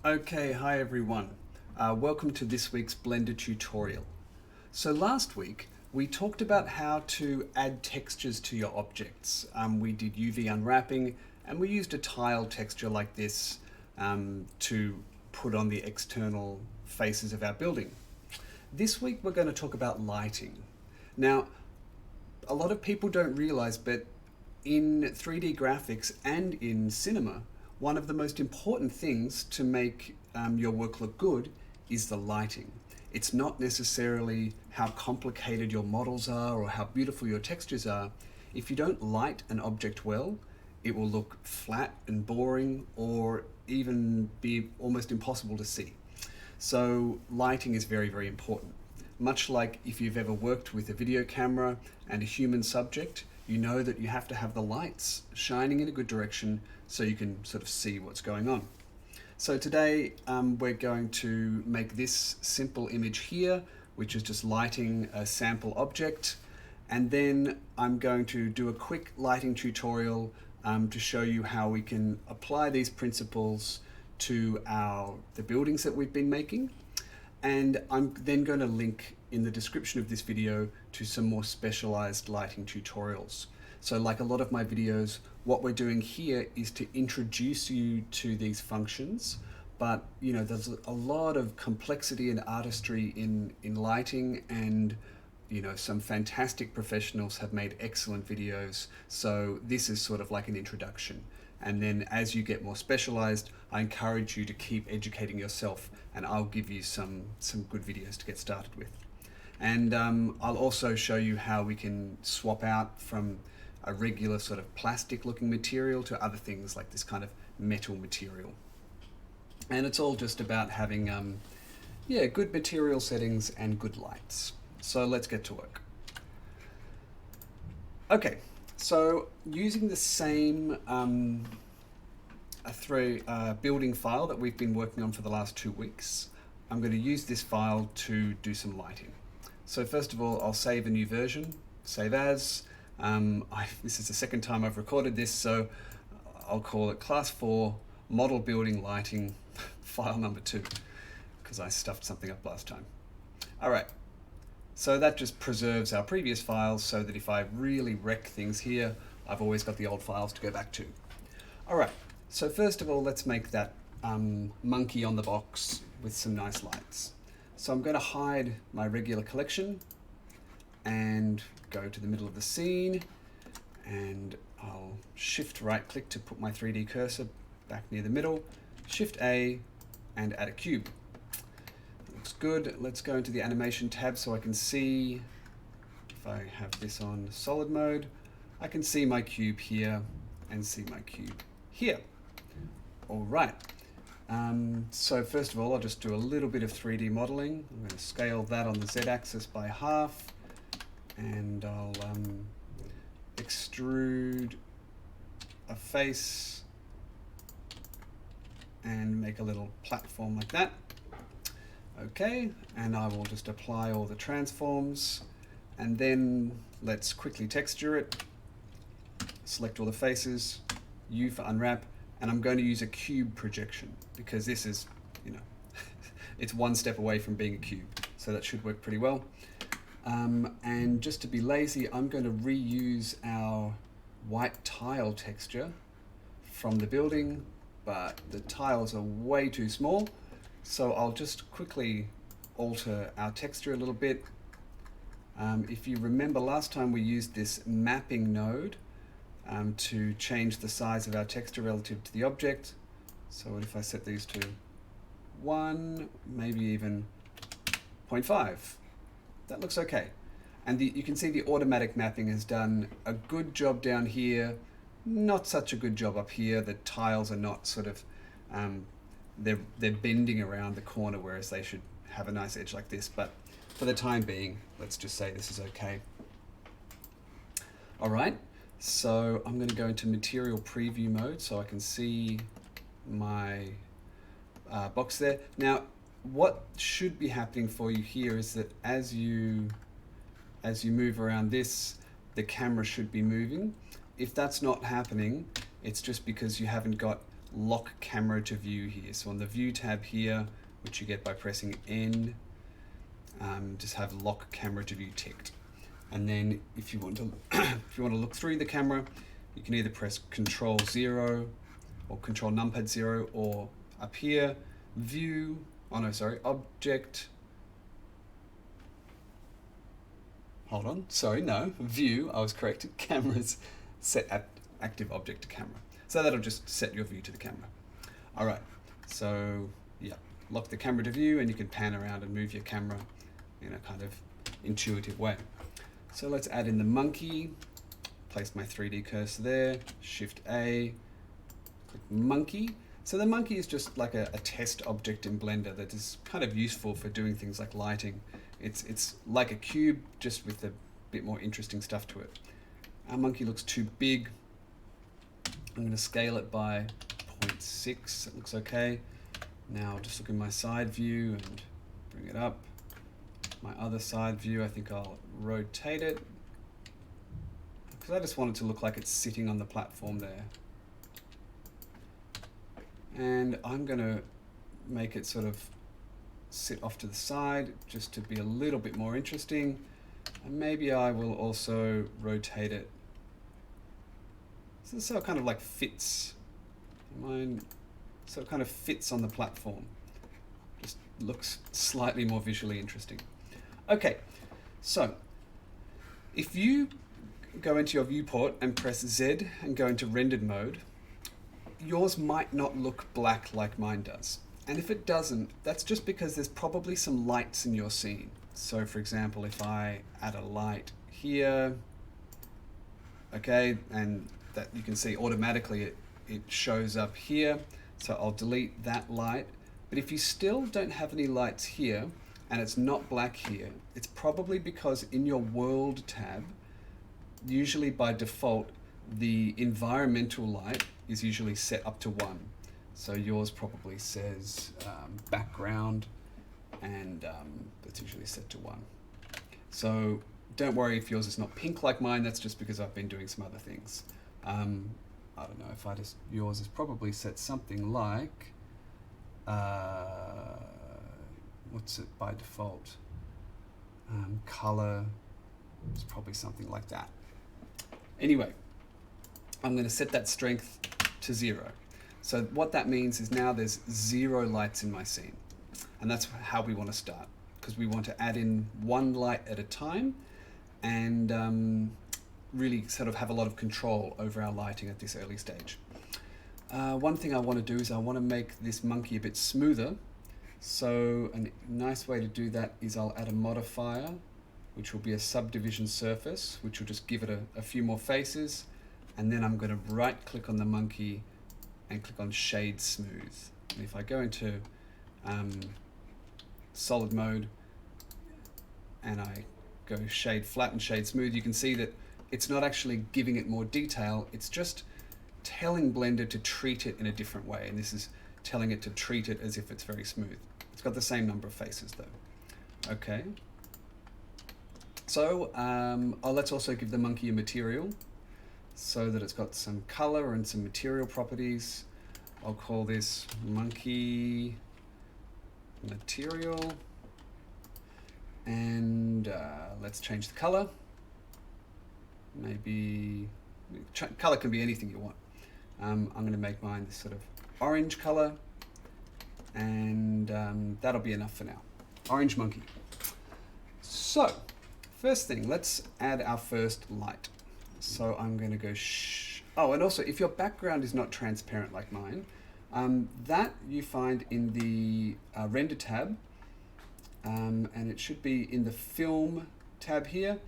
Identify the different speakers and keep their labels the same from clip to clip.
Speaker 1: Okay, hi everyone. Welcome to this week's Blender tutorial. So last week we talked about how to add textures to your objects. We did UV unwrapping and we used a tile texture like this to put on the external faces of our building. This week we're going to talk about lighting. Now, a lot of people don't realize, but in 3D graphics and in cinema, one of the most important things to make your work look good is the lighting. It's not necessarily how complicated your models are or how beautiful your textures are. If you don't light an object well, it will look flat and boring or even be almost impossible to see. So lighting is very, very important. Much like if you've ever worked with a video camera and a human subject, you know that you have to have the lights shining in a good direction so you can sort of see what's going on. So today we're going to make this simple image here, which is just lighting a sample object. And then I'm going to do a quick lighting tutorial to show you how we can apply these principles to the buildings that we've been making. And I'm then going to link in the description of this video to some more specialized lighting tutorials. So like a lot of my videos, what we're doing here is to introduce you to these functions, but you know, there's a lot of complexity and artistry in lighting, and you know, some fantastic professionals have made excellent videos. So this is sort of like an introduction. And then as you get more specialized, I encourage you to keep educating yourself, and I'll give you some good videos to get started with. And I'll also show you how we can swap out from a regular sort of plastic looking material to other things like this kind of metal material. And it's all just about having good material settings and good lights. So let's get to work. Okay, so using the same building file that we've been working on for the last 2 weeks, I'm going to use this file to do some lighting. So first of all, I'll save a new version, save as. This is the second time I've recorded this, so I'll call it Class 4 Model Building Lighting file number 2, because I stuffed something up last time. All right, so that just preserves our previous files so that if I really wreck things here, I've always got the old files to go back to. All right, so first of all, let's make that monkey on the box with some nice lights. So I'm going to hide my regular collection and go to the middle of the scene, and I'll shift right click to put my 3D cursor back near the middle, shift A and add a cube. Looks good. Let's go into the animation tab so I can see, if I have this on solid mode, I can see my cube here and see my cube here. All right. So first of all, I'll just do a little bit of 3D modeling. I'm going to scale that on the Z-axis by half, and I'll extrude a face and make a little platform like that. Okay, and I will just apply all the transforms, and then let's quickly texture it. Select all the faces, U for unwrap, and I'm going to use a cube projection because this is, you know, it's one step away from being a cube, so that should work pretty well. And just to be lazy, I'm going to reuse our white tile texture from the building, but the tiles are way too small, so I'll just quickly alter our texture a little bit. If you remember last time, we used this mapping node to change the size of our texture relative to the object. So what if I set these to 1, maybe even 0.5? That looks okay. And you can see the automatic mapping has done a good job down here, not such a good job up here. The tiles are not sort of, they're bending around the corner, whereas they should have a nice edge like this. But for the time being, let's just say this is okay. All right, so I'm going to go into material preview mode so I can see my box there. Now, what should be happening for you here is that as you move around this, the camera should be moving. If that's not happening, it's just because you haven't got lock camera to view here. So on the view tab here, which you get by pressing N, just have lock camera to view ticked. And then if you want to if you want to look through the camera, you can either press Control 0 or Control numpad 0, or up here, view, oh no, sorry, object, hold on, sorry, no, view, I was corrected, cameras, set at active object to camera. So that'll just set your view to the camera. All right, so yeah, lock the camera to view, and you can pan around and move your camera in a kind of intuitive way. So let's add in the monkey, place my 3D cursor there, Shift A, click monkey. So the monkey is just like a test object in Blender that is kind of useful for doing things like lighting. It's like a cube, just with a bit more interesting stuff to it. Our monkey looks too big. I'm going to scale it by 0.6, it looks okay. Now I'll just look in my side view and bring it up. My other side view, I think I'll rotate it, because I just want it to look like it's sitting on the platform there. And I'm going to make it sort of sit off to the side just to be a little bit more interesting. And maybe I will also rotate it so it kind of like fits. So it kind of fits on the platform. Just looks slightly more visually interesting. Okay, so if you go into your viewport and press Z and go into rendered mode, yours might not look black like mine does. And if it doesn't, that's just because there's probably some lights in your scene. So for example, if I add a light here, okay, and that you can see automatically it shows up here. So I'll delete that light. But if you still don't have any lights here, and it's not black here, it's probably because in your World tab, usually by default, the environmental light is usually set up to 1. So yours probably says background, and that's usually set to 1. So don't worry if yours is not pink like mine, that's just because I've been doing some other things. I don't know, if I just, yours is probably set something like, what's it by default? Color is probably something like that. Anyway, I'm going to set that strength to 0. So what that means is now there's 0 lights in my scene. And that's how we want to start, because we want to add in 1 light at a time and really sort of have a lot of control over our lighting at this early stage. One thing I want to do is I want to make this monkey a bit smoother. So a nice way to do that is I'll add a modifier, which will be a subdivision surface, which will just give it a few more faces. And then I'm going to right click on the monkey and click on shade smooth. And if I go into solid mode and I go shade flat and shade smooth, you can see that it's not actually giving it more detail, it's just telling Blender to treat it in a different way. And this is telling it to treat it as if it's very smooth. It's got the same number of faces though. Okay. So let's also give the monkey a material so that it's got some color and some material properties. I'll call this monkey material, and let's change the color. Maybe color can be anything you want. I'm going to make mine this sort of orange color, and that'll be enough for now. Orange monkey. So first thing, let's add our first light. So I'm going to go oh, and also if your background is not transparent like mine, that you find in the render tab, and it should be in the film tab here,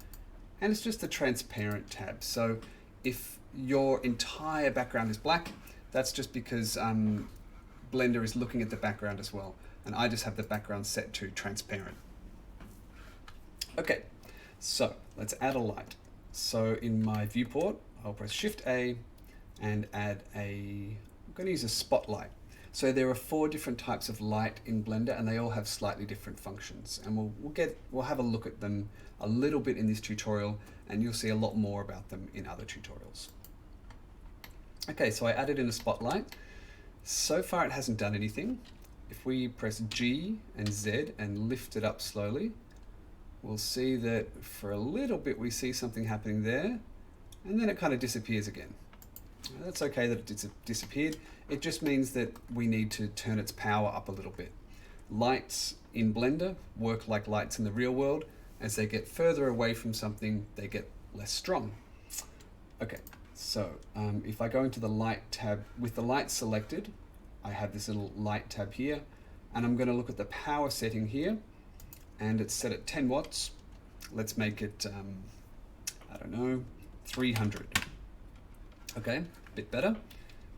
Speaker 1: and it's just the transparent tab. So if your entire background is black, that's just because Blender is looking at the background as well, and I just have the background set to transparent. Okay, so let's add a light. So in my viewport, I'll press Shift A and add I'm going to use a spotlight. So there are 4 different types of light in Blender, and they all have slightly different functions. And we'll have a look at them a little bit in this tutorial, and you'll see a lot more about them in other tutorials. Okay, so I added in a spotlight. So far it hasn't done anything. If we press G and Z and lift it up slowly, we'll see that for a little bit we see something happening there, and then it kind of disappears again. That's okay that it disappeared. It just means that we need to turn its power up a little bit. Lights in Blender work like lights in the real world. As they get further away from something, they get less strong. Okay, so if I go into the light tab, with the light selected, I have this little light tab here, and I'm going to look at the power setting here, and it's set at 10 watts. Let's make it, I don't know, 300. Okay, a bit better.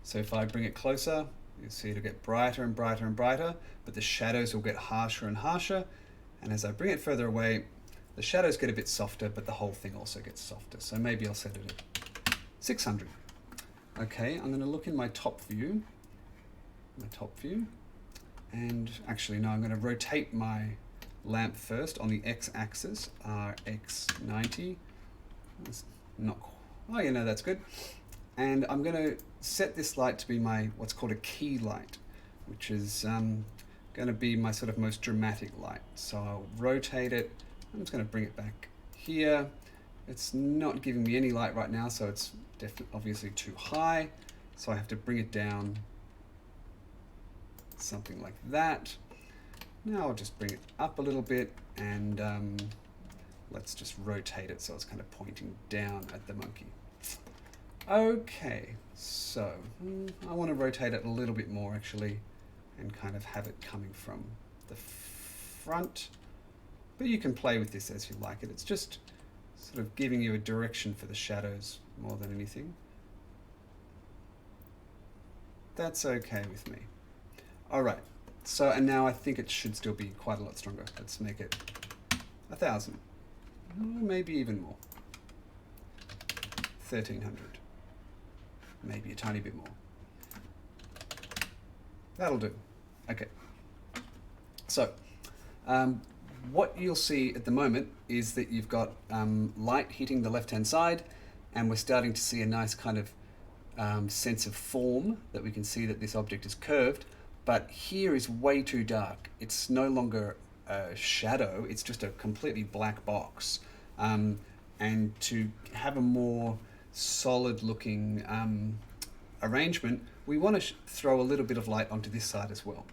Speaker 1: So if I bring it closer, you'll see it'll get brighter and brighter and brighter, but the shadows will get harsher and harsher. And as I bring it further away, the shadows get a bit softer, but the whole thing also gets softer. So maybe I'll set it at 600. Okay, I'm going to look in my top view. And actually, no, I'm going to rotate my lamp first on the x-axis, RX90. That's not, oh, you know, that's good. And I'm going to set this light to be my what's called a key light, which is going to be my sort of most dramatic light. So I'll rotate it. I'm just going to bring it back here. It's not giving me any light right now, so it's obviously too high. So I have to bring it down, something like that. Now I'll just bring it up a little bit, and let's just rotate it so it's kind of pointing down at the monkey. Okay, so I want to rotate it a little bit more actually, and kind of have it coming from the front. But you can play with this as you like it. It's just sort of giving you a direction for the shadows more than anything. That's okay with me. All right, so, and now I think it should still be quite a lot stronger. Let's make it 1,000, maybe even more. 1,300, maybe a tiny bit more. That'll do. Okay. So, what you'll see at the moment is that you've got light hitting the left-hand side, and we're starting to see a nice kind of sense of form, that we can see that this object is curved, but here is way too dark. It's no longer a shadow, it's just a completely black box. And to have a more solid-looking arrangement, we want to throw a little bit of light onto this side as well.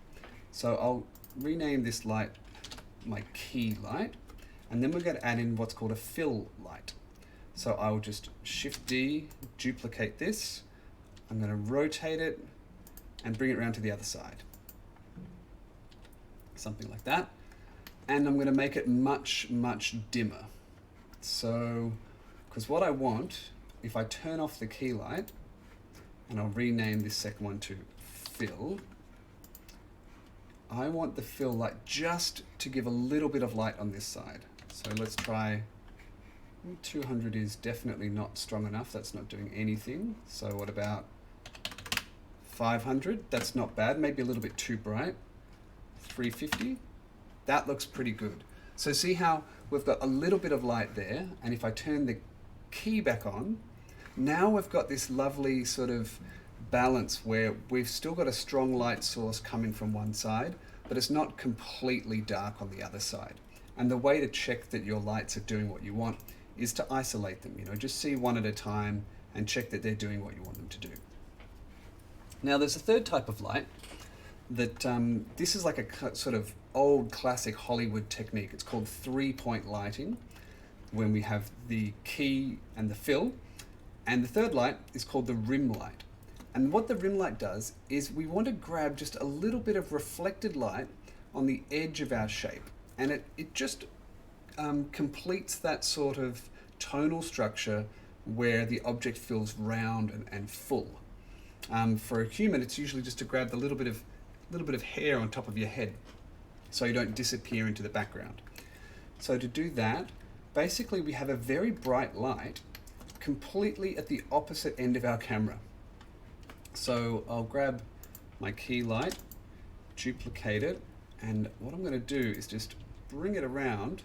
Speaker 1: So I'll rename this light my key light, and then we're going to add in what's called a fill light. So I'll just Shift D, duplicate this. I'm going to rotate it and bring it around to the other side. Something like that. And I'm going to make it much, much dimmer. So, because what I want, if I turn off the key light, and I'll rename this second one to fill, I want the fill light just to give a little bit of light on this side. So let's try, 200 is definitely not strong enough, that's not doing anything. So what about 500? That's not bad, maybe a little bit too bright. 350, that looks pretty good. So see how we've got a little bit of light there, and if I turn the key back on, now we've got this lovely sort of balance where we've still got a strong light source coming from one side, but it's not completely dark on the other side. And the way to check that your lights are doing what you want is to isolate them. You know, just see one at a time and check that they're doing what you want them to do. Now there's a third type of light that this is like a sort of old classic Hollywood technique. It's called 3-point lighting, when we have the key and the fill. And the third light is called the rim light. And what the rim light does is we want to grab just a little bit of reflected light on the edge of our shape. And it just completes that sort of tonal structure where the object feels round and full. For a human, it's usually just to grab the little bit of hair on top of your head so you don't disappear into the background. So to do that, basically we have a very bright light completely at the opposite end of our camera. So I'll grab my key light, duplicate it, and what I'm going to do is just bring it around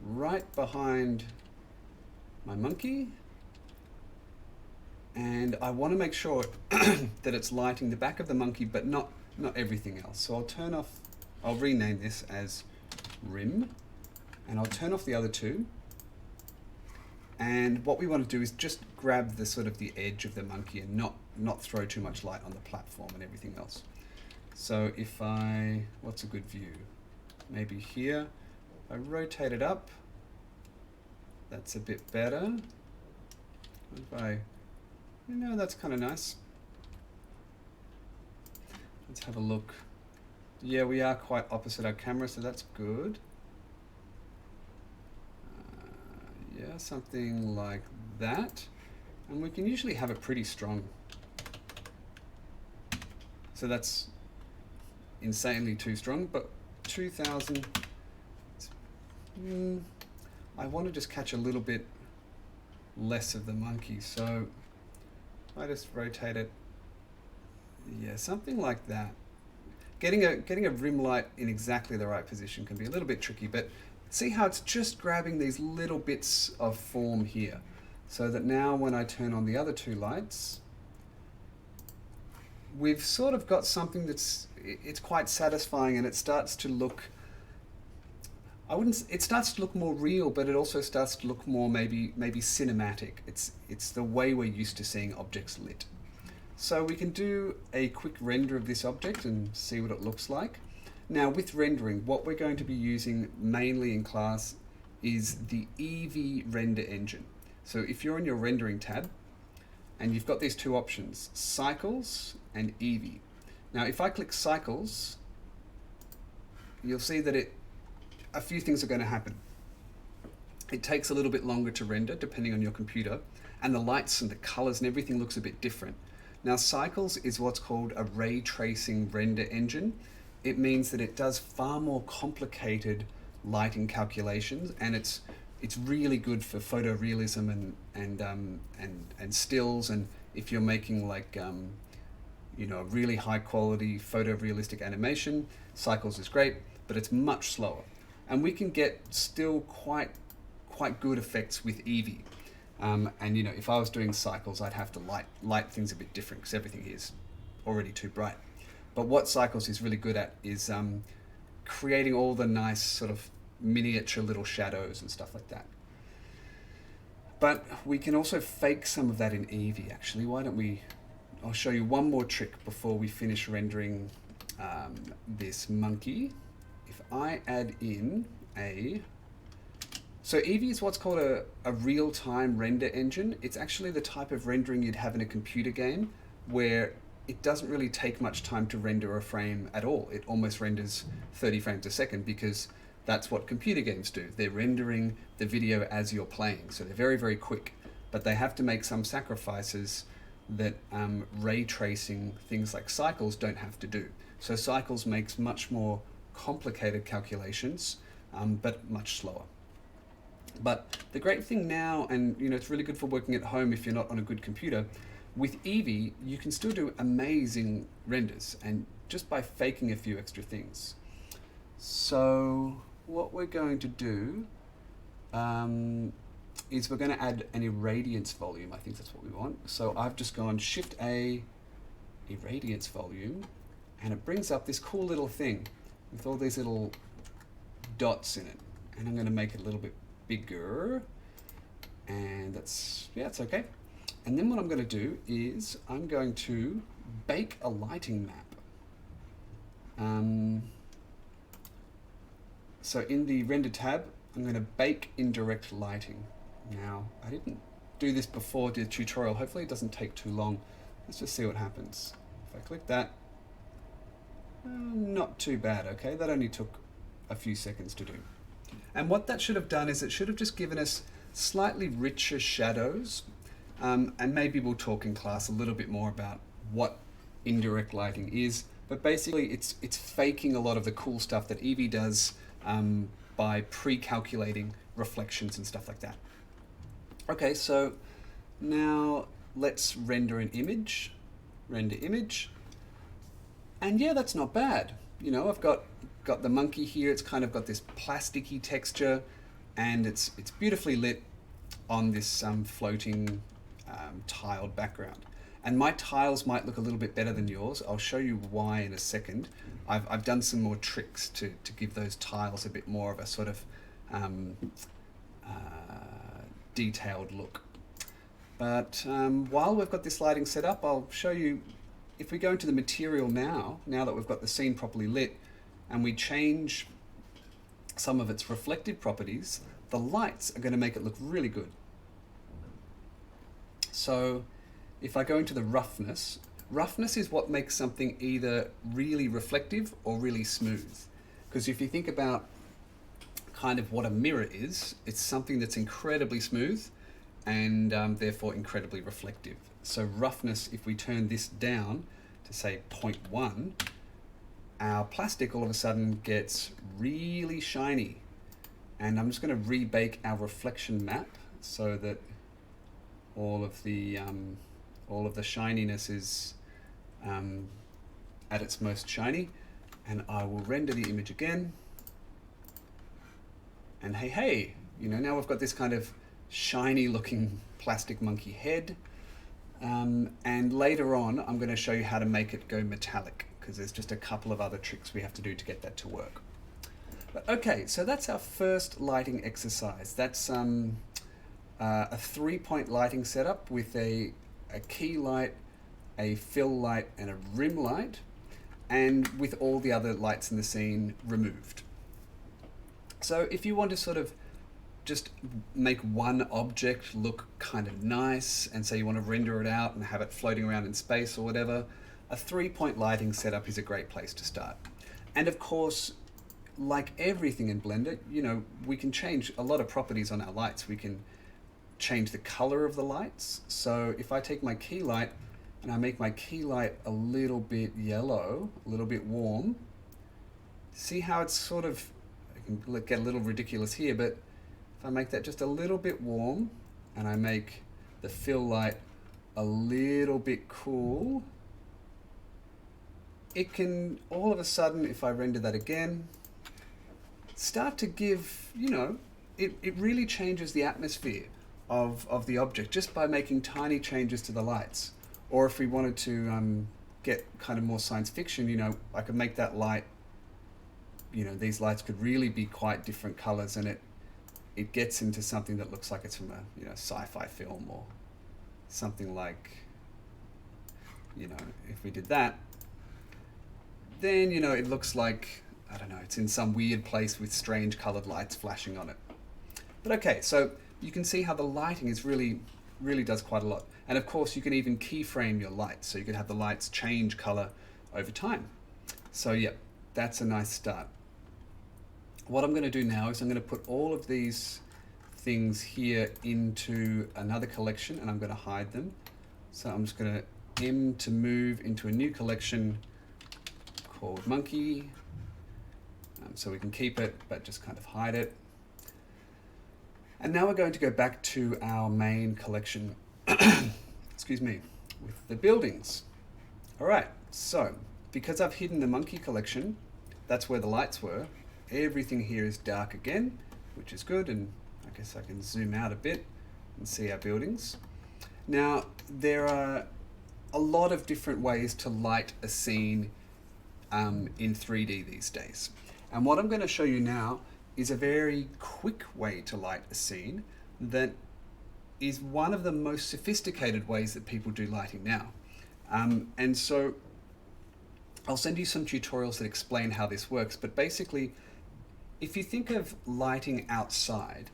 Speaker 1: right behind my monkey, and I want to make sure that it's lighting the back of the monkey, but not everything else. So I'll rename this as rim, and I'll turn off the other two. And what we want to do is just grab the sort of the edge of the monkey and not throw too much light on the platform and everything else. So if what's a good view? Maybe here. I rotate it up. That's a bit better. What if that's kind of nice. Let's have a look. Yeah, we are quite opposite our camera, so that's good. Yeah, something like that. And we can usually have it pretty strong. So that's insanely too strong, but 2000. I want to just catch a little bit less of the monkey, so I just rotate it. Yeah, something like that. Getting a rim light in exactly the right position can be a little bit tricky, but see how it's just grabbing these little bits of form here, so that now when I turn on the other two lights, we've sort of got something it's quite satisfying, and it starts to look, it starts to look more real, but it also starts to look more maybe cinematic. It's the way we're used to seeing objects lit. So we can do a quick render of this object and see what it looks like. Now with rendering, what we're going to be using mainly in class is the Eevee render engine. So if you're in your rendering tab and you've got these two options, cycles and Eevee. Now if I click cycles, you'll see that a few things are going to happen. It takes a little bit longer to render depending on your computer, and the lights and the colors and everything looks a bit different. Now cycles is what's called a ray tracing render engine. It means that it does far more complicated lighting calculations, and it's really good for photorealism and stills, and if you're making like really high quality photorealistic animation, cycles is great, but it's much slower. And we can get still quite good effects with Eevee. And if I was doing cycles, I'd have to light things a bit different because everything is already too bright. But what cycles is really good at is creating all the nice sort of miniature little shadows and stuff like that. But we can also fake some of that in Eevee, actually. Why don't I'll show you one more trick before we finish rendering this monkey. If I add in so Eevee is what's called a real-time render engine. It's actually the type of rendering you'd have in a computer game where it doesn't really take much time to render a frame at all. It almost renders 30 frames a second because that's what computer games do. They're rendering the video as you're playing, so they're very, very quick. But they have to make some sacrifices that ray tracing things like cycles don't have to do. So cycles makes much more complicated calculations, but much slower. But the great thing now, and it's really good for working at home if you're not on a good computer, with Eevee, you can still do amazing renders, and just by faking a few extra things. So what we're going to do is we're going to add an Irradiance Volume. I think that's what we want. So I've just gone Shift A, Irradiance Volume, and it brings up this cool little thing with all these little dots in it. And I'm going to make it a little bit bigger, and it's okay. And then what I'm going to do is I'm going to bake a lighting map. So in the render tab, I'm going to bake Indirect Lighting. Now, I didn't do this before the tutorial. Hopefully it doesn't take too long. Let's just see what happens. If I click that, not too bad, okay? That only took a few seconds to do. And what that should have done is it should have just given us slightly richer shadows. And maybe we'll talk in class a little bit more about what indirect lighting is. But basically, it's faking a lot of the cool stuff that Eevee does by pre-calculating reflections and stuff like that. Okay, so now let's render an image. Render image. And yeah, that's not bad. I've got the monkey here. It's kind of got this plasticky texture, and it's beautifully lit on this floating tiled background. And my tiles might look a little bit better than yours. I'll show you why in a second. I've done some more tricks to give those tiles a bit more of a sort of detailed look. But while we've got this lighting set up, I'll show you, if we go into the material now that we've got the scene properly lit, and we change some of its reflective properties, the lights are going to make it look really good. So if I go into the roughness, roughness is what makes something either really reflective or really smooth. Because if you think about kind of what a mirror is, it's something that's incredibly smooth and therefore incredibly reflective. So roughness, if we turn this down to say 0.1, our plastic all of a sudden gets really shiny. And I'm just going to rebake our reflection map so that all of the shininess is at its most shiny. And I will render the image again. And hey, you know, now we've got this kind of shiny looking plastic monkey head. And later on, I'm going to show you how to make it go metallic, because there's just a couple of other tricks we have to do to get that to work. But okay, so that's our first lighting exercise. That's a 3-point lighting setup with a key light, a fill light, and a rim light, and with all the other lights in the scene removed. So if you want to sort of just make one object look kind of nice, and say you want to render it out and have it floating around in space or whatever, a 3-point lighting setup is a great place to start. And of course, like everything in Blender, you know, we can change a lot of properties on our lights. We can change the color of the lights. So if I take my key light and I make my key light a little bit yellow, a little bit warm, see how it's sort of, I can get a little ridiculous here, but if I make that just a little bit warm and I make the fill light a little bit cool, it can all of a sudden, if I render that again, start to give, you know, it really changes the atmosphere of the object just by making tiny changes to the lights. Or if we wanted to get kind of more science fiction, you know, I could make that light, you know, these lights could really be quite different colors, and it gets into something that looks like it's from a, you know, sci-fi film or something like, you know, if we did that, then, you know, it looks like, I don't know, it's in some weird place with strange colored lights flashing on it. But okay, so you can see how the lighting is really does quite a lot. And of course, you can even keyframe your lights, so you can have the lights change color over time. So yeah, that's a nice start. What I'm going to do now is I'm going to put all of these things here into another collection, and I'm going to hide them. So I'm just going to M to move into a new collection called Monkey. So we can keep it, but just kind of hide it. And now we're going to go back to our main collection, excuse me, with the buildings. All right, so because I've hidden the monkey collection, that's where the lights were. Everything here is dark again, which is good, and I guess I can zoom out a bit and see our buildings. Now, there are a lot of different ways to light a scene in 3D these days. And what I'm going to show you now is a very quick way to light a scene that is one of the most sophisticated ways that people do lighting now. And so I'll send you some tutorials that explain how this works, but basically, if you think of lighting outside,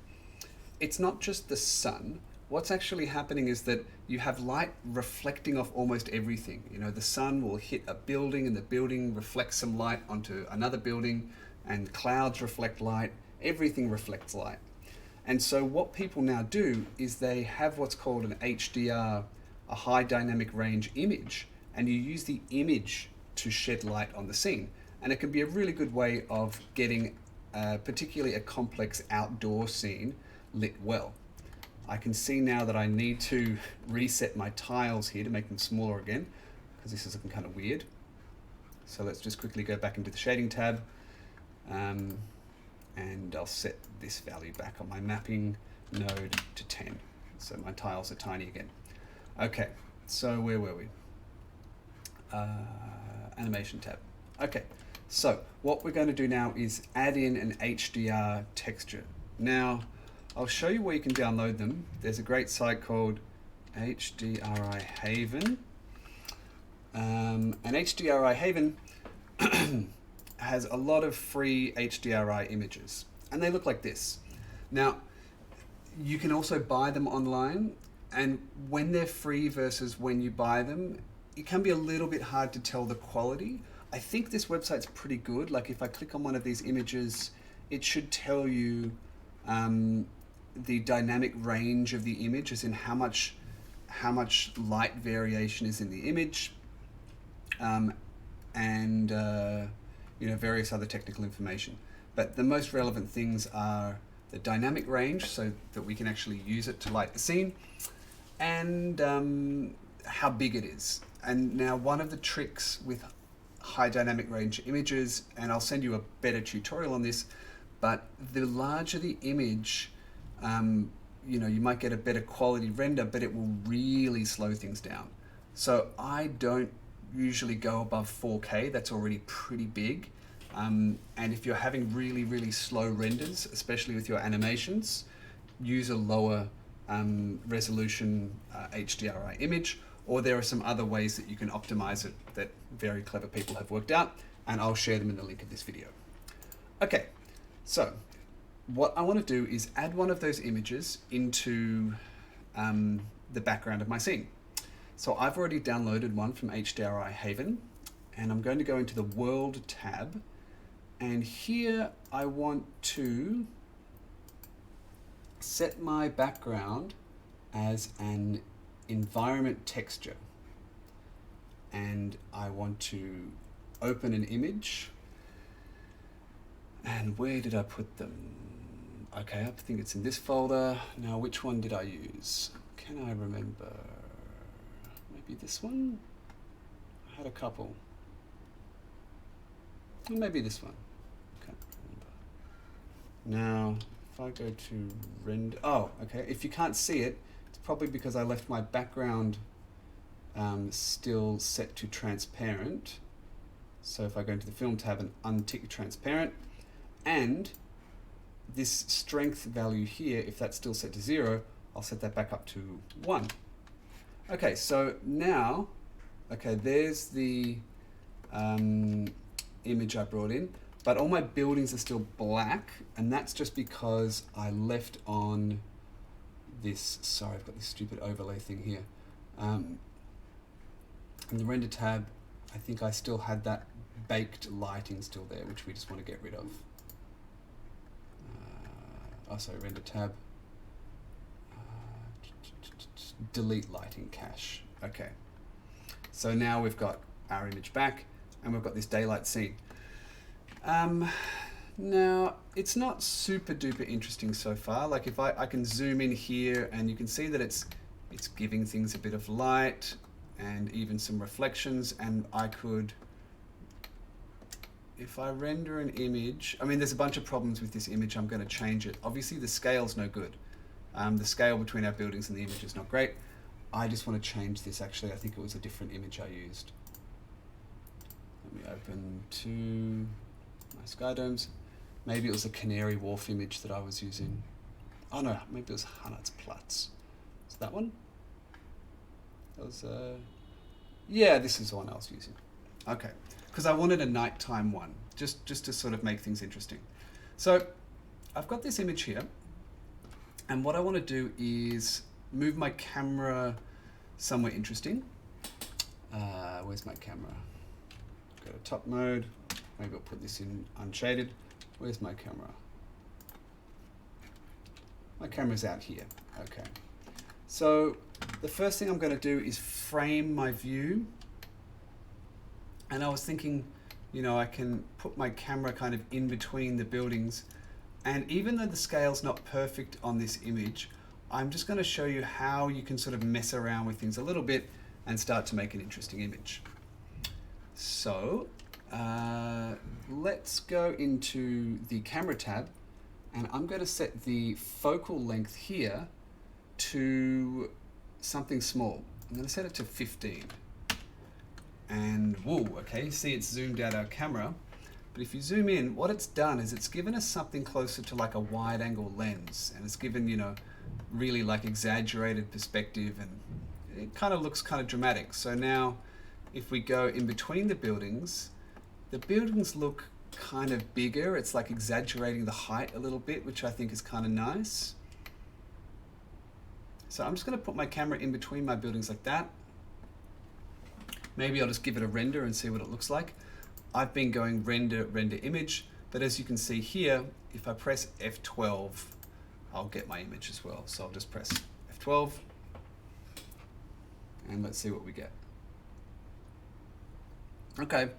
Speaker 1: it's not just the sun. What's actually happening is that you have light reflecting off almost everything. You know, the sun will hit a building and the building reflects some light onto another building, and clouds reflect light, everything reflects light. And so what people now do is they have what's called an HDR, a high dynamic range image, and you use the image to shed light on the scene. And it can be a really good way of getting particularly a complex outdoor scene lit well. I can see now that I need to reset my tiles here to make them smaller again, because this is looking kind of weird. So let's just quickly go back into the shading tab. And I'll set this value back on my mapping node to 10. So my tiles are tiny again. Okay, so where were we? Animation tab. Okay, so what we're going to do now is add in an HDR texture. Now, I'll show you where you can download them. There's a great site called HDRI Haven. And HDRI Haven has a lot of free HDRI images, and they look like this. Now, you can also buy them online, and when they're free versus when you buy them, it can be a little bit hard to tell the quality. I think this website's pretty good. Like if I click on one of these images, it should tell you the dynamic range of the image, as in how much light variation is in the image, and you know, various other technical information. But the most relevant things are the dynamic range, so that we can actually use it to light the scene, and how big it is. And now one of the tricks with high dynamic range images, and I'll send you a better tutorial on this, but the larger the image, you know, you might get a better quality render, but it will really slow things down. So I don't usually go above 4K, that's already pretty big. And if you're having really, really slow renders, especially with your animations, use a lower resolution HDRI image, or there are some other ways that you can optimize it that very clever people have worked out, and I'll share them in the link of this video. Okay, so what I want to do is add one of those images into the background of my scene. So I've already downloaded one from HDRI Haven, and I'm going to go into the World tab, and here I want to set my background as an environment texture, and I want to open an image. And where did I put them? Okay, I think it's in this folder. Now, which one did I use? Can I remember? Maybe this one? I had a couple. Or maybe this one. Can't remember. Now, if I go to render, oh, okay. If you can't see it, it's probably because I left my background still set to transparent. So if I go into the film tab and untick transparent, and this strength value here, if that's still set to 0, I'll set that back up to 1. Okay, so now, okay, there's the image I brought in, but all my buildings are still black, and that's just because I left on this, sorry, I've got this stupid overlay thing here. In the render tab, I think I still had that baked lighting still there, which we just want to get rid of. Oh, sorry, render tab. Delete lighting cache. Okay. So now we've got our image back, and we've got this daylight scene. Now, it's not super duper interesting so far. Like if I can zoom in here, and you can see that it's giving things a bit of light and even some reflections, and I could, if I render an image, I mean, there's a bunch of problems with this image. I'm going to change it. Obviously, the scale's no good. The scale between our buildings and the image is not great. I just want to change this. Actually, I think it was a different image I used. Let me open to my sky domes. Maybe it was a Canary Wharf image that I was using. Oh no, maybe it was Hanatsplatz. Is that one? That was, yeah, this is the one I was using. Okay, because I wanted a nighttime one, just to sort of make things interesting. So I've got this image here, and what I want to do is move my camera somewhere interesting. Where's my camera? Go to top mode. Maybe I'll put this in unshaded. Where's my camera? My camera's out here. Okay. So the first thing I'm going to do is frame my view. And I was thinking, you know, I can put my camera kind of in between the buildings. And even though the scale's not perfect on this image, I'm just going to show you how you can sort of mess around with things a little bit and start to make an interesting image. So let's go into the camera tab, and I'm going to set the focal length here to something small. I'm going to set it to 15. And whoa, okay, see it's zoomed out our camera. But if you zoom in, what it's done is it's given us something closer to like a wide angle lens. And it's given, you know, really like exaggerated perspective, and it kind of looks kind of dramatic. So now if we go in between the buildings look kind of bigger. It's like exaggerating the height a little bit, which I think is kind of nice. So I'm just going to put my camera in between my buildings like that. Maybe I'll just give it a render and see what it looks like. I've been going render, render image, but as you can see here, if I press F12, I'll get my image as well. So I'll just press F12 and let's see what we get. Okay,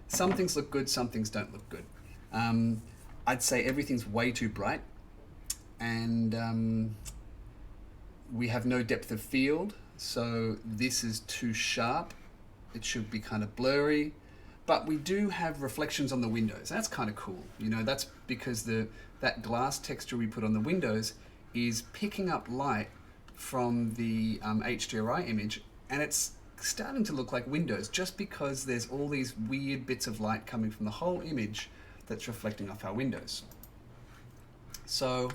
Speaker 1: some things look good, some things don't look good. I'd say everything's way too bright, and we have no depth of field, so this is too sharp. It should be kind of blurry, but we do have reflections on the windows. That's kind of cool. You know, that's because that glass texture we put on the windows is picking up light from the HDRI image, and it's starting to look like windows just because there's all these weird bits of light coming from the whole image that's reflecting off our windows. So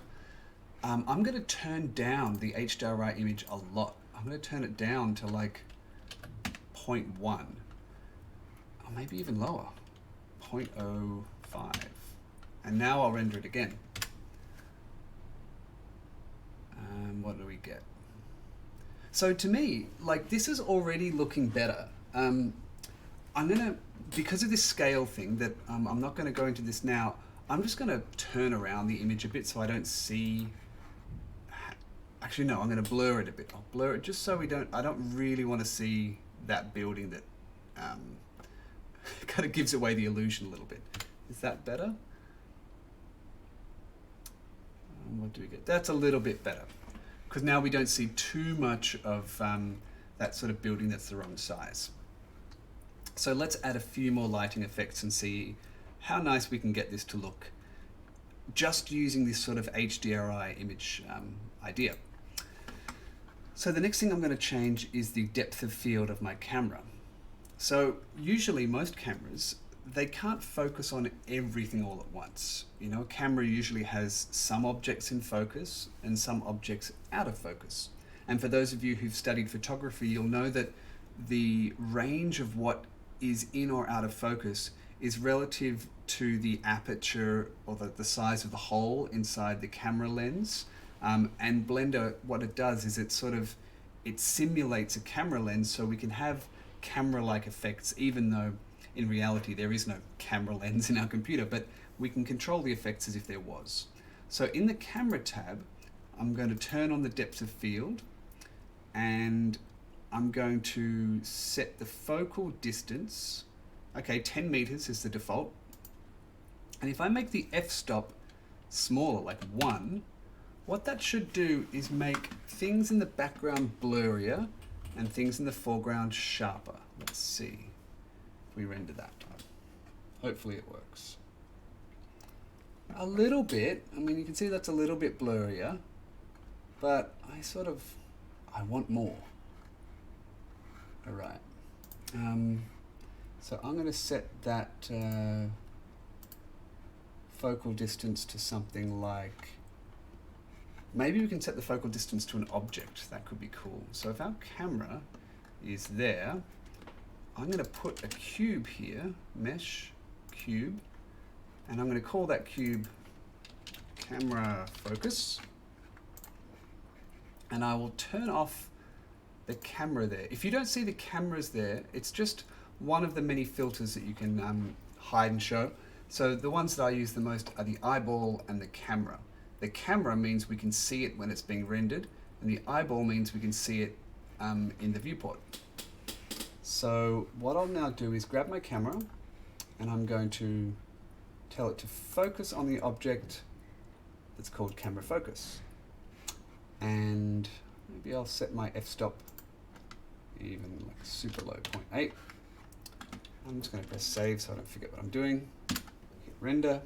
Speaker 1: I'm going to turn down the HDRI image a lot. I'm going to turn it down to like 0.1, or maybe even lower, 0.05. And now I'll render it again. And what do we get? So to me, like, this is already looking better. I'm gonna, because of this scale thing that I'm not gonna go into this now, I'm just gonna turn around the image a bit so I don't see, actually no, I'm gonna blur it a bit. I'll blur it just so I don't really wanna see that building that kind of gives away the illusion a little bit. Is that better? What do we get? That's a little bit better, because now we don't see too much of that sort of building that's the wrong size. So let's add a few more lighting effects and see how nice we can get this to look just using this sort of HDRI image idea. So the next thing I'm going to change is the depth of field of my camera. So usually most cameras, they can't focus on everything all at once. You know, a camera usually has some objects in focus and some objects out of focus. And for those of you who've studied photography, you'll know that the range of what is in or out of focus is relative to the aperture or the size of the hole inside the camera lens. And Blender, what it does is it simulates a camera lens so we can have camera-like effects, even though in reality there is no camera lens in our computer, but we can control the effects as if there was. So in the camera tab, I'm going to turn on the depth of field, and I'm going to set the focal distance. Okay, 10 meters is the default. And if I make the f-stop smaller, like 1, what that should do is make things in the background blurrier and things in the foreground sharper. Let's see if we render that. Hopefully it works. A little bit, I mean, you can see that's a little bit blurrier, but I want more. All right. So I'm going to set that focal distance to something like, maybe we can set the focal distance to an object. That could be cool. So if our camera is there, I'm going to put a cube here, mesh cube, and I'm going to call that cube camera focus. And I will turn off the camera there. If you don't see the cameras there, it's just one of the many filters that you can hide and show. So the ones that I use the most are the eyeball and the camera. The camera means we can see it when it's being rendered, and the eyeball means we can see it in the viewport. So what I'll now do is grab my camera, and I'm going to tell it to focus on the object that's called camera focus. And maybe I'll set my f-stop even like super low, 0.8. I'm just going to press save so I don't forget what I'm doing. Hit render.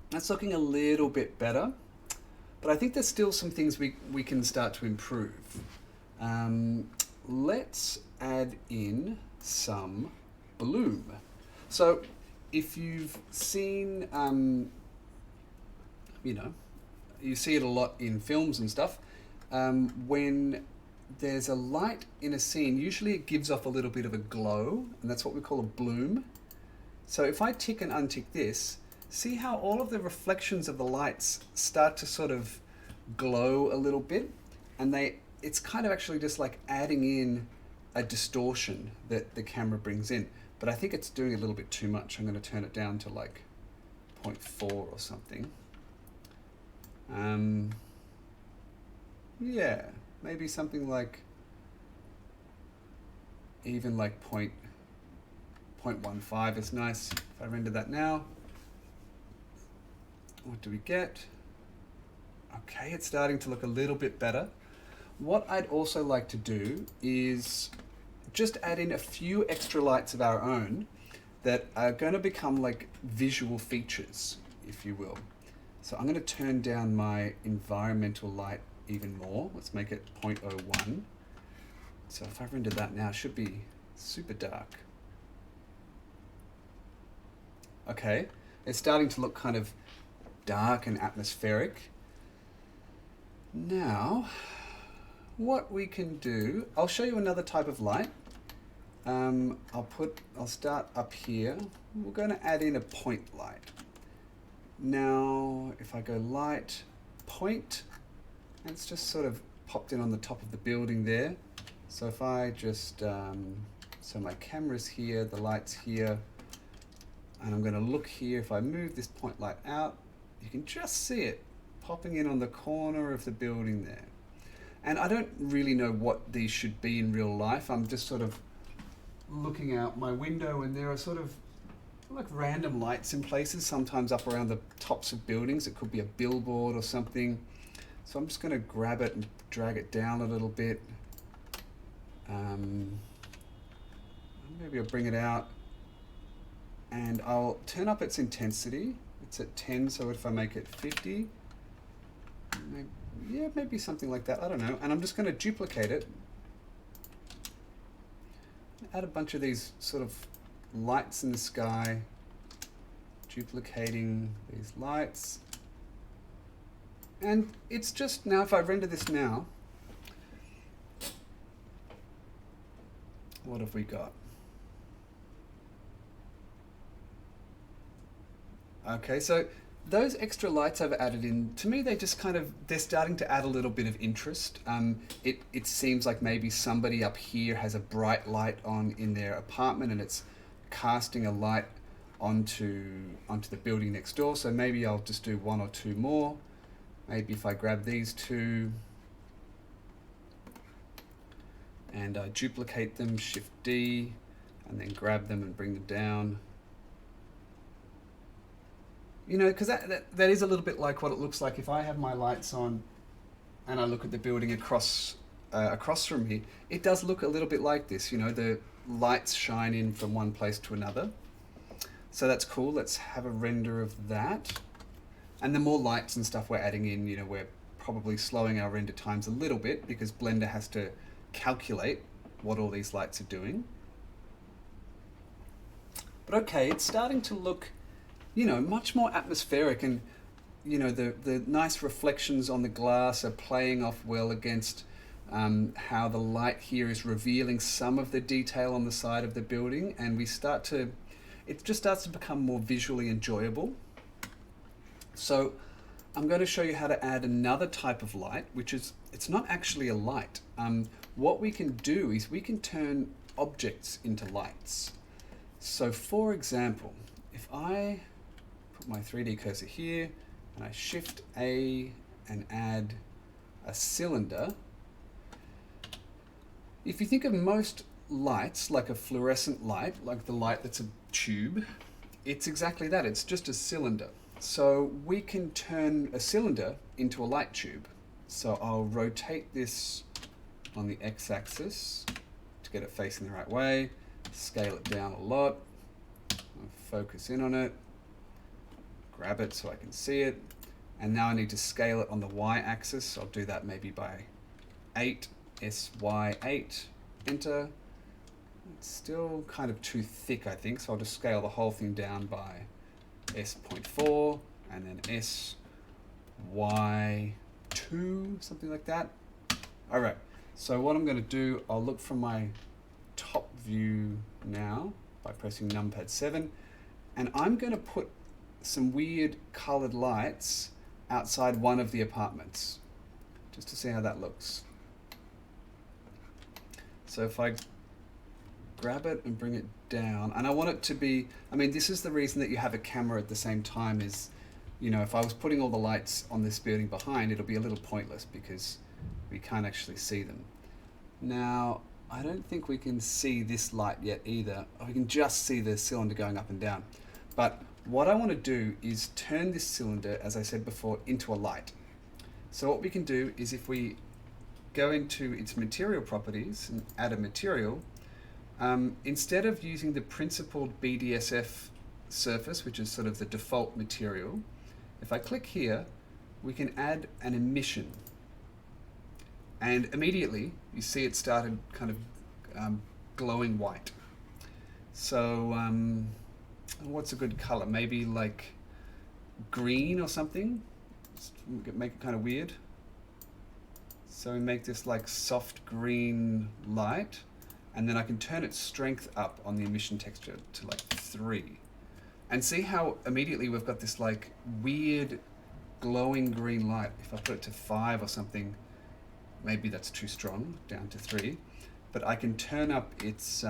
Speaker 1: That's looking a little bit better, but I think there's still some things we can start to improve. Let's add in some bloom. So if you've seen, you know, you see it a lot in films and stuff, when there's a light in a scene, usually it gives off a little bit of a glow, and that's what we call a bloom. So if I tick and untick this, see how all of the reflections of the lights start to sort of glow a little bit, and it's kind of actually just like adding in a distortion that the camera brings in. But I think it's doing a little bit too much. I'm going to turn it down to like 0.4 or something. Yeah, maybe something like even like 0.15 is nice. If I render that now, what do we get? Okay, it's starting to look a little bit better. What I'd also like to do is just add in a few extra lights of our own that are going to become like visual features, if you will. So I'm going to turn down my environmental light even more. Let's make it 0.01. So if I render that now, it should be super dark. Okay, it's starting to look kind of dark and atmospheric. Now, what we can do, I'll show you another type of light. I'll start up here. We're going to add in a point light. Now, if I go light, point, it's just sort of popped in on the top of the building there. So if I just, so my camera's here, the light's here, and I'm going to look here. If I move this point light out, you can just see it popping in on the corner of the building there. And I don't really know what these should be in real life. I'm just sort of looking out my window, and there are sort of like random lights in places, sometimes up around the tops of buildings. It could be a billboard or something. So I'm just going to grab it and drag it down a little bit. Maybe I'll bring it out, and I'll turn up its intensity. It's at 10, so if I make it 50, maybe something like that, I don't know. And I'm just going to duplicate it. Add a bunch of these sort of lights in the sky, duplicating these lights. And it's just, now if I render this now, what have we got? Okay, so those extra lights I've added in, to me they just kind of, they're starting to add a little bit of interest. It seems like maybe somebody up here has a bright light on in their apartment, and it's casting a light onto the building next door. So maybe I'll just do one or two more. Maybe if I grab these two and duplicate them, Shift D, and then grab them and bring them down. You know, because that is a little bit like what it looks like if I have my lights on and I look at the building across from me. It does look a little bit like this, you know, the lights shine in from one place to another. So that's cool. Let's have a render of that. And the more lights and stuff we're adding in, you know, we're probably slowing our render times a little bit because Blender has to calculate what all these lights are doing. But okay, it's starting to look, you know, much more atmospheric, and you know, the nice reflections on the glass are playing off well against how the light here is revealing some of the detail on the side of the building, and it just starts to become more visually enjoyable. So I'm going to show you how to add another type of light, which is, it's not actually a light. What we can do is we can turn objects into lights. So for example, if I put my 3D cursor here and I Shift A and add a cylinder, if you think of most lights like a fluorescent light, like the light that's a tube, it's exactly that. It's just a cylinder. So we can turn a cylinder into a light tube. So I'll rotate this on the x-axis to get it facing the right way, scale it down a lot, I'll focus in on it, grab it so I can see it, And now I need to scale it on the y-axis. I'll do that maybe by 8, SY8, enter. It's still kind of too thick, I think, so I'll just scale the whole thing down by S.4 and then SY2, something like that. All right, so what I'm going to do, I'll look from my top view now by pressing numpad 7, and I'm going to put some weird colored lights outside one of the apartments, just to see how that looks. So if I grab it and bring it down, and I want it to be, I mean, this is the reason that you have a camera at the same time is, you know, if I was putting all the lights on this building behind, it'll be a little pointless because we can't actually see them. Now, I don't think we can see this light yet either. We can just see the cylinder going up and down. But what I want to do is turn this cylinder, as I said before, into a light. So what we can do is if we go into its material properties and add a material, instead of using the principled BDSF surface, which is sort of the default material, if I click here, we can add an emission. And immediately you see it started kind of glowing white. So what's a good color? Maybe like green or something? Just make it kind of weird. So we make this like soft green light, and then I can turn its strength up on the emission texture to like 3. And see how immediately we've got this like weird glowing green light. If I put it to 5 or something, maybe that's too strong, down to 3. But I can turn up its,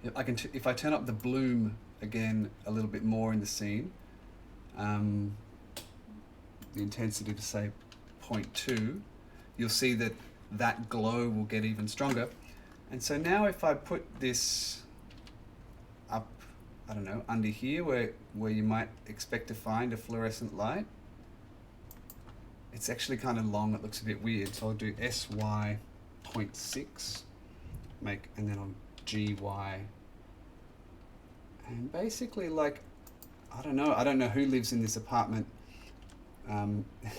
Speaker 1: if I turn up the bloom again a little bit more in the scene, the intensity to say 0.2, you'll see that that glow will get even stronger. And so now if I put this up, I don't know, under here where you might expect to find a fluorescent light, it's actually kind of long, it looks a bit weird. So I'll do SY 0.6, and then I'll GY. And basically like, I don't know who lives in this apartment,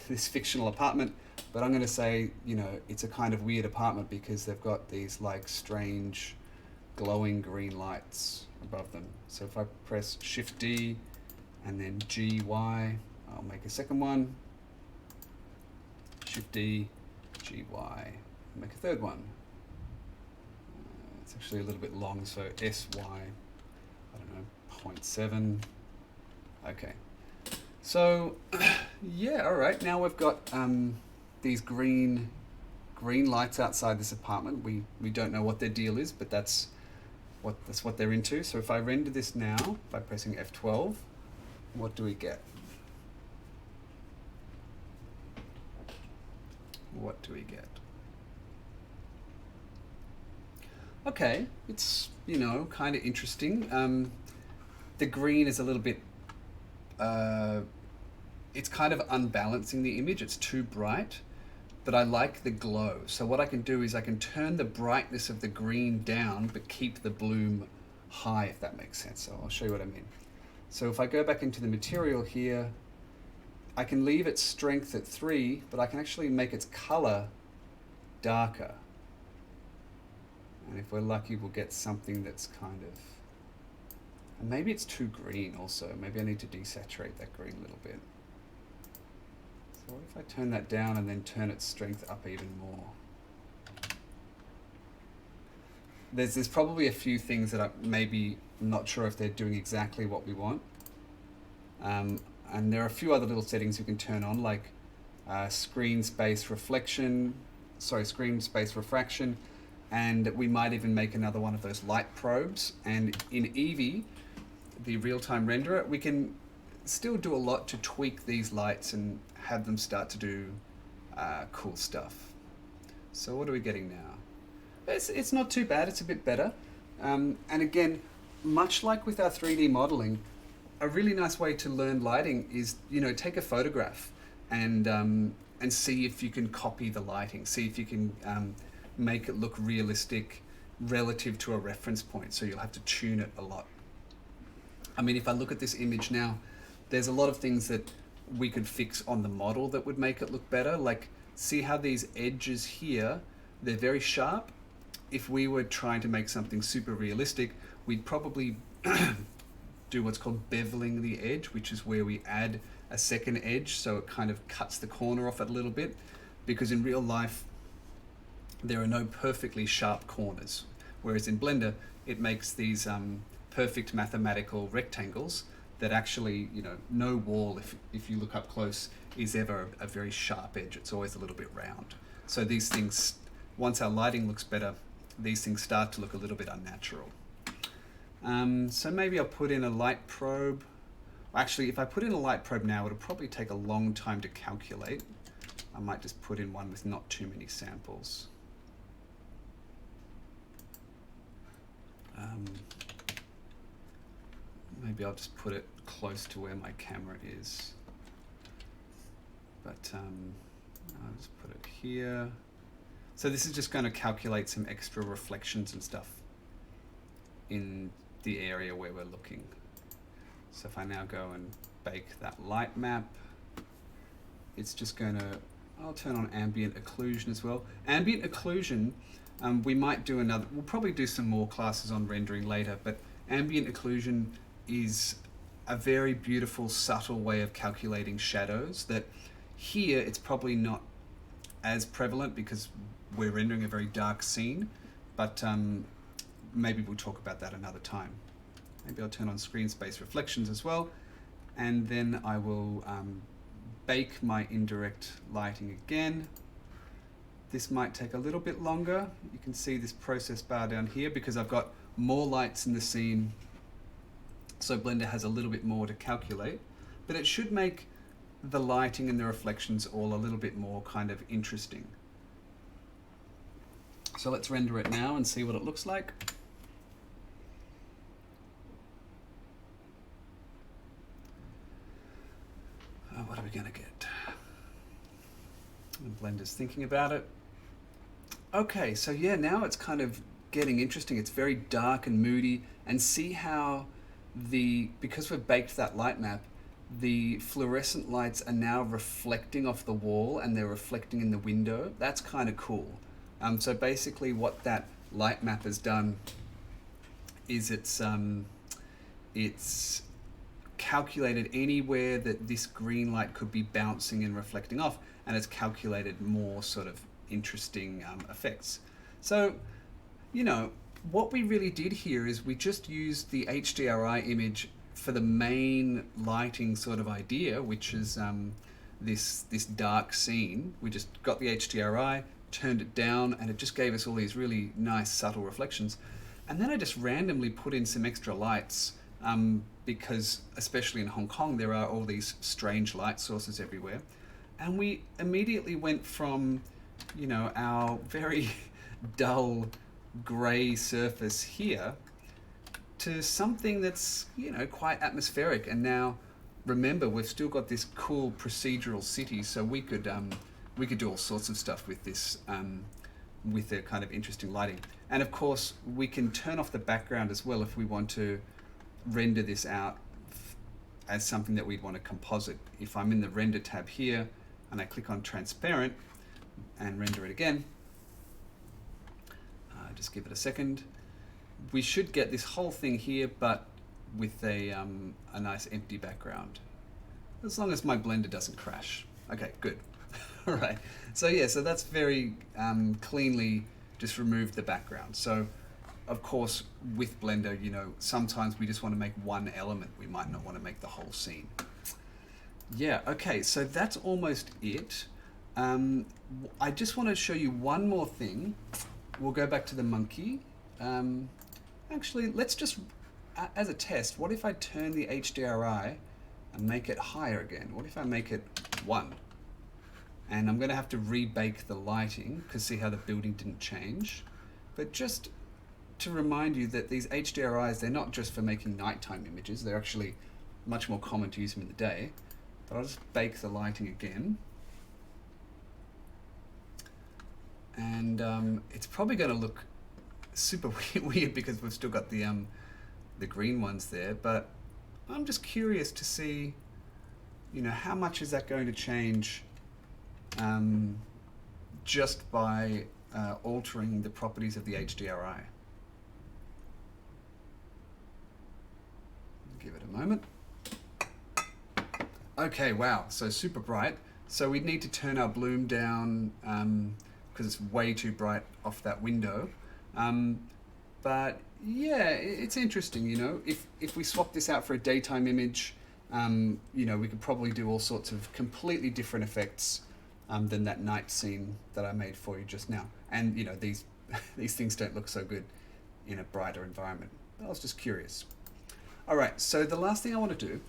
Speaker 1: this fictional apartment, but I'm going to say, you know, it's a kind of weird apartment because they've got these like strange glowing green lights above them. So if I press Shift D and then GY, I'll make a second one. Shift D, GY, make a third one. It's actually a little bit long, so SY, I don't know, 0.7. Okay. So, yeah, all right. Now we've got these green lights outside this apartment. We don't know what their deal is, but that's what they're into. So if I render this now by pressing F12, what do we get? What do we get? Okay, it's, you know, kind of interesting. The green is a little bit, it's kind of unbalancing the image. It's too bright, but I like the glow. So what I can do is I can turn the brightness of the green down, but keep the bloom high, if that makes sense. So I'll show you what I mean. So if I go back into the material here, I can leave its strength at 3, but I can actually make its color darker. And if we're lucky, we'll get something that's kind of, and maybe it's too green also. Maybe I need to desaturate that green a little bit. So what if I turn that down and then turn its strength up even more? There's probably a few things that I'm not sure if they're doing exactly what we want. And there are a few other little settings you can turn on, like screen space refraction, and we might even make another one of those light probes. And in Eevee, the real-time renderer, we can still do a lot to tweak these lights and have them start to do cool stuff. So what are we getting now? It's not too bad, it's a bit better. And again, much like with our 3D modeling, a really nice way to learn lighting is, you know, take a photograph and see if you can copy the lighting, see if you can make it look realistic relative to a reference point. So you'll have to tune it a lot. I mean, if I look at this image now, there's a lot of things that we could fix on the model that would make it look better. Like, see how these edges here, they're very sharp. If we were trying to make something super realistic, we'd probably do what's called beveling the edge, which is where we add a second edge so it kind of cuts the corner off it a little bit, because in real life there are no perfectly sharp corners, whereas in Blender it makes these perfect mathematical rectangles that actually, you know, no wall, if you look up close, is ever a very sharp edge. It's always a little bit round. So these things, once our lighting looks better, these things start to look a little bit unnatural. So maybe I'll put in a light probe. Actually, if I put in a light probe now, it'll probably take a long time to calculate. I might just put in one with not too many samples. Maybe I'll just put it close to where my camera is. But I'll just put it here. So this is just going to calculate some extra reflections and stuff in the area where we're looking. So if I now go and bake that light map, it's just going to, I'll turn on Ambient Occlusion as well. Ambient Occlusion, we might do another, we'll probably do some more classes on rendering later, but Ambient Occlusion is a very beautiful, subtle way of calculating shadows that here it's probably not as prevalent because we're rendering a very dark scene, but maybe we'll talk about that another time. Maybe I'll turn on screen space reflections as well, and then I will bake my indirect lighting again. This might take a little bit longer. You can see this process bar down here because I've got more lights in the scene, so Blender has a little bit more to calculate, but it should make the lighting and the reflections all a little bit more kind of interesting. So let's render it now and see what it looks like. What are we going to get? And Blender's thinking about it. Okay, so yeah, now it's kind of getting interesting. It's very dark and moody, and see how because we've baked that light map, the fluorescent lights are now reflecting off the wall and they're reflecting in the window. That's kind of cool. So basically what that light map has done is it's calculated anywhere that this green light could be bouncing and reflecting off, and it's calculated more sort of interesting effects. So, you know, what we really did here is we just used the HDRI image for the main lighting sort of idea, which is this dark scene. We just got the HDRI, turned it down, and it just gave us all these really nice subtle reflections. And then I just randomly put in some extra lights because especially in Hong Kong there are all these strange light sources everywhere, and we immediately went from, you know, our very dull grey surface here to something that's, you know, quite atmospheric. And now remember, we've still got this cool procedural city, so we could do all sorts of stuff with this with the kind of interesting lighting. And of course we can turn off the background as well if we want to render this out as something that we'd want to composite. If I'm in the render tab here and I click on transparent and render it again, just give it a second, we should get this whole thing here but with a nice empty background, as long as my Blender doesn't crash. Okay, good. All right, so yeah, so that's very cleanly just removed the background. So of course with Blender, you know, sometimes we just want to make one element, we might not want to make the whole scene. Yeah, okay, so that's almost it. I just want to show you one more thing. We'll go back to the monkey. Actually, let's just, as a test, what if I turn the HDRI and make it higher again? What if I make it 1? And I'm going to have to rebake the lighting, because see how the building didn't change. But just to remind you that these HDRIs, they're not just for making nighttime images, they're actually much more common to use them in the day. But I'll just bake the lighting again. And it's probably going to look super weird because we've still got the green ones there, but I'm just curious to see you know, how much is that going to change just by altering the properties of the HDRI? Give it a moment. Okay, wow, so super bright. So we'd need to turn our bloom down because it's way too bright off that window. But yeah, it's interesting, you know, if we swap this out for a daytime image, you know, we could probably do all sorts of completely different effects than that night scene that I made for you just now. And you know, these things don't look so good in a brighter environment. I was just curious. All right, so the last thing I want to do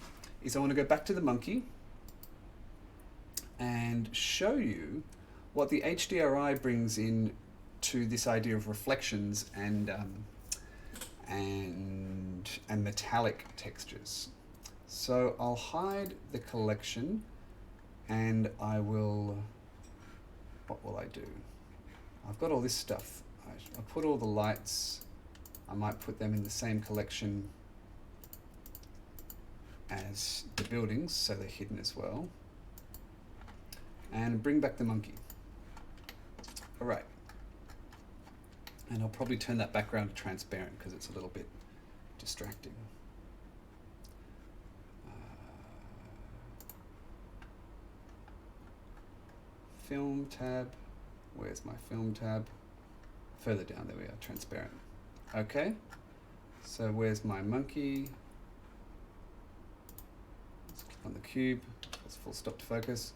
Speaker 1: is I want to go back to the monkey and show you what the HDRI brings in to this idea of reflections and metallic textures. So I'll hide the collection and I will, what will I do? I've got all this stuff. I'll put all the lights, I might put them in the same collection as the buildings, so they're hidden as well. And bring back the monkey. All right. And I'll probably turn that background to transparent because it's a little bit distracting. Film tab. Where's my film tab? Further down, there we are, transparent. Okay. So where's my monkey? On the cube, let's full stop to focus.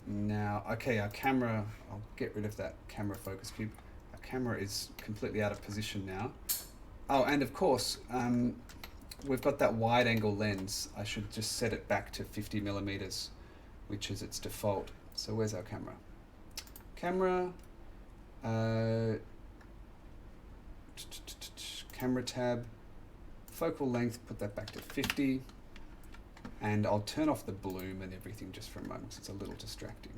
Speaker 1: Now, okay, our camera, I'll get rid of that camera focus cube. Our camera is completely out of position now. Oh, and of course, we've got that wide angle lens. I should just set it back to 50 millimeters, which is its default. So where's our camera? Camera, camera tab, focal length, put that back to 50. And I'll turn off the bloom and everything just for a moment because it's a little distracting.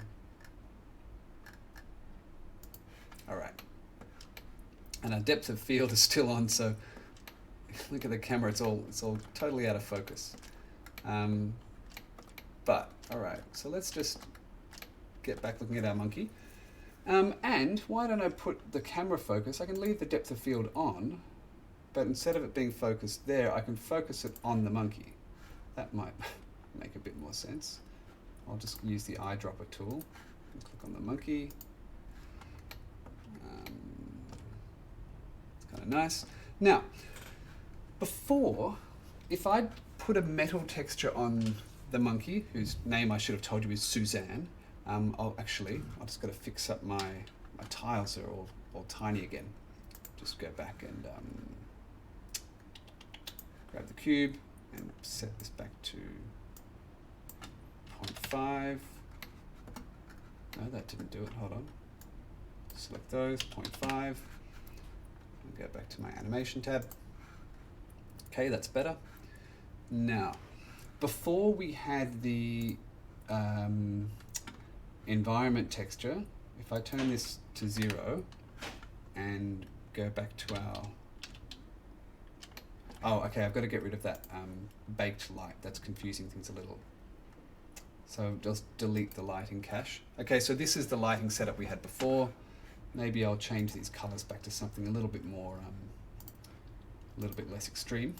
Speaker 1: All right. And our depth of field is still on, so look at the camera, it's all totally out of focus. But, all right, so let's just get back looking at our monkey. And why don't I put the camera focus, I can leave the depth of field on, but instead of it being focused there, I can focus it on the monkey. That might make a bit more sense. I'll just use the eyedropper tool and click on the monkey. It's kind of nice. Now, before, if I put a metal texture on the monkey, whose name I should have told you is Suzanne, I'll just got to fix up my tiles are all tiny again. Just go back and grab the cube and set this back to 0.5. No, that didn't do it. Hold on. Select those, 0.5. And go back to my animation tab. Okay, that's better. Now, before we had the environment texture, if I turn this to 0 and go back to our... Oh, okay, I've got to get rid of that baked light. That's confusing things a little. So just delete the lighting cache. Okay, so this is the lighting setup we had before. Maybe I'll change these colors back to something a little bit more, a little bit less extreme.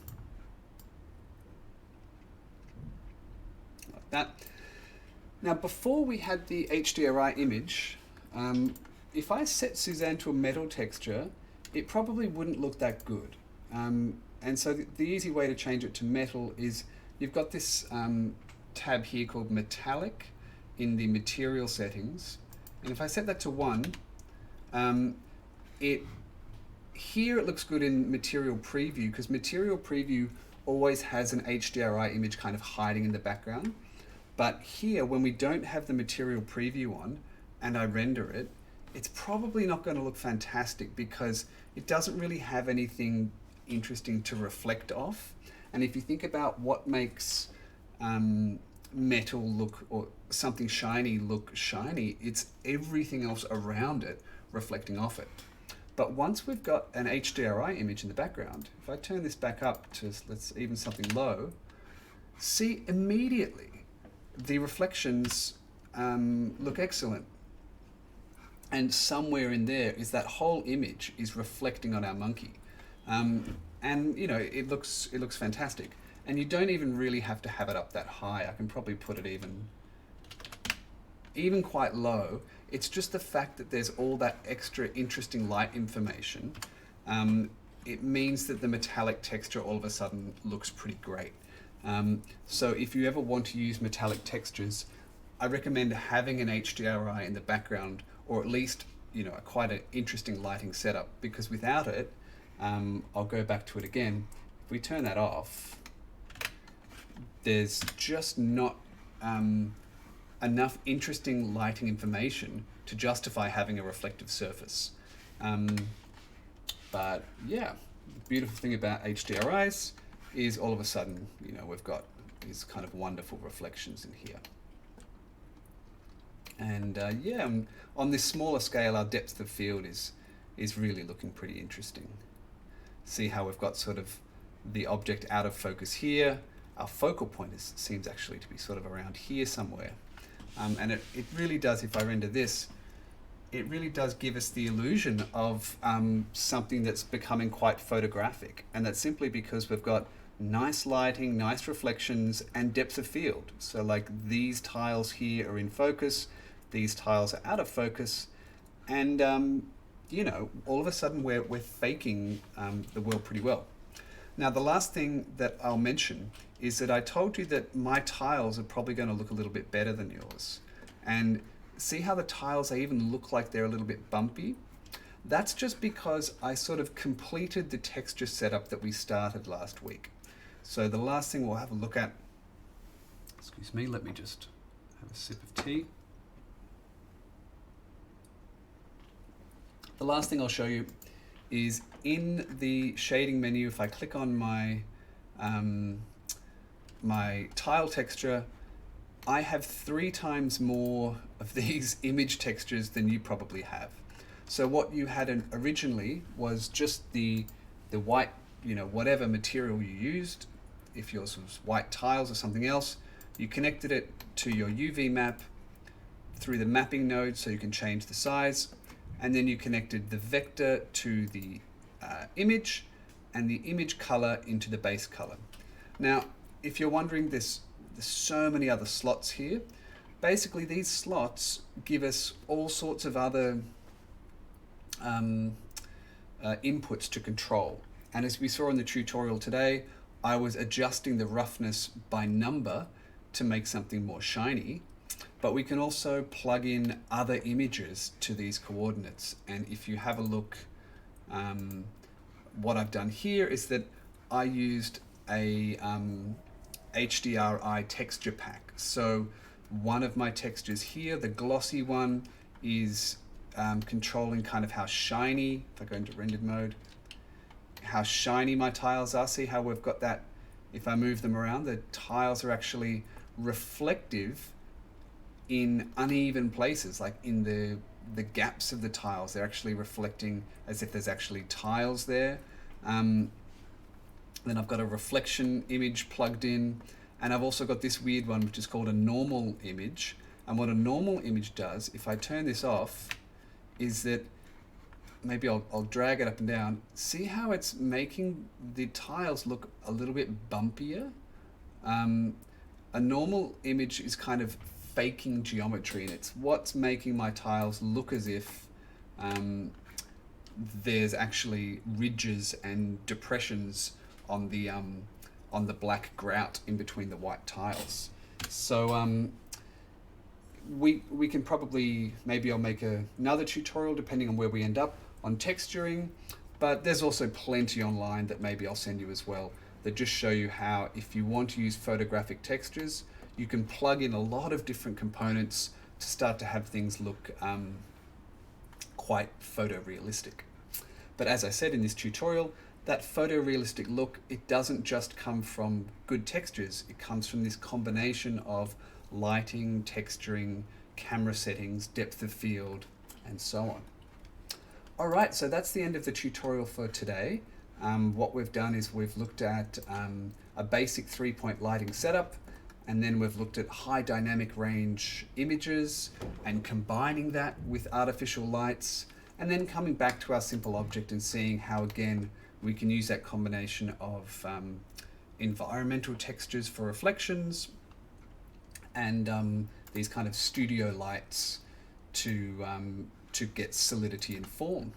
Speaker 1: Like that. Now, before we had the HDRI image, if I set Suzanne to a metal texture, it probably wouldn't look that good. And so the easy way to change it to metal is you've got this tab here called metallic in the material settings. And if I set that to 1, here it looks good in material preview because material preview always has an HDRI image kind of hiding in the background. But here, when we don't have the material preview on and I render it, it's probably not going to look fantastic because it doesn't really have anything interesting to reflect off. And if you think about what makes metal look, or something shiny look shiny, it's everything else around it reflecting off it. But once we've got an HDRI image in the background, if I turn this back up to, let's even something low, see immediately the reflections look excellent. And somewhere in there is that whole image is reflecting on our monkey. And you know, it looks fantastic. And you don't even really have to have it up that high. I can probably put it even quite low. It's just the fact that there's all that extra interesting light information. It means that the metallic texture all of a sudden looks pretty great. So if you ever want to use metallic textures, I recommend having an HDRI in the background, or at least, you know, quite an interesting lighting setup, because without it, I'll go back to it again. If we turn that off, there's just not enough interesting lighting information to justify having a reflective surface. But yeah, the beautiful thing about HDRIs is all of a sudden, you know, we've got these kind of wonderful reflections in here. And yeah, on this smaller scale, our depth of field is really looking pretty interesting. See how we've got sort of the object out of focus here. Our focal point seems actually to be sort of around here somewhere. And it really does, if I render this, it really does give us the illusion of something that's becoming quite photographic. And that's simply because we've got nice lighting, nice reflections, and depth of field. So like these tiles here are in focus, these tiles are out of focus, and you know, all of a sudden we're faking the world pretty well. Now the last thing that I'll mention is that I told you that my tiles are probably going to look a little bit better than yours. And see how the tiles, they even look like they're a little bit bumpy? That's just because I sort of completed the texture setup that we started last week. So the last thing we'll have a look at, excuse me, let me just have a sip of tea. The last thing I'll show you is in the shading menu. If I click on my my tile texture, I have 3 times more of these image textures than you probably have. So what you had originally was just the white, you know, whatever material you used. If yours was white tiles or something else, you connected it to your UV map through the mapping node so you can change the size, and then you connected the vector to the image and the image color into the base color. Now, if you're wondering, there's so many other slots here. Basically, these slots give us all sorts of other inputs to control. And as we saw in the tutorial today, I was adjusting the roughness by number to make something more shiny. But we can also plug in other images to these coordinates. And if you have a look, what I've done here is that I used a HDRI texture pack. So one of my textures here, the glossy one, is controlling kind of how shiny, if I go into rendered mode, how shiny my tiles are. See how we've got that, if I move them around, the tiles are actually reflective in uneven places, like in the gaps of the tiles. They're actually reflecting as if there's actually tiles there. Then I've got a reflection image plugged in, and I've also got this weird one which is called a normal image. And what a normal image does, if I turn this off, is that maybe I'll drag it up and down. See how it's making the tiles look a little bit bumpier? A normal image is kind of faking geometry, and it's what's making my tiles look as if there's actually ridges and depressions on the black grout in between the white tiles. So we can probably, maybe I'll make another tutorial depending on where we end up on texturing, but there's also plenty online that maybe I'll send you as well that just show you how, if you want to use photographic textures, you can plug in a lot of different components to start to have things look quite photorealistic. But as I said in this tutorial, that photorealistic look, it doesn't just come from good textures, it comes from this combination of lighting, texturing, camera settings, depth of field, and so on. Alright, so that's the end of the tutorial for today. What we've done is we've looked at a basic 3-point lighting setup, and then we've looked at high dynamic range images and combining that with artificial lights, and then coming back to our simple object and seeing how, again, we can use that combination of environmental textures for reflections and these kind of studio lights to get solidity and form.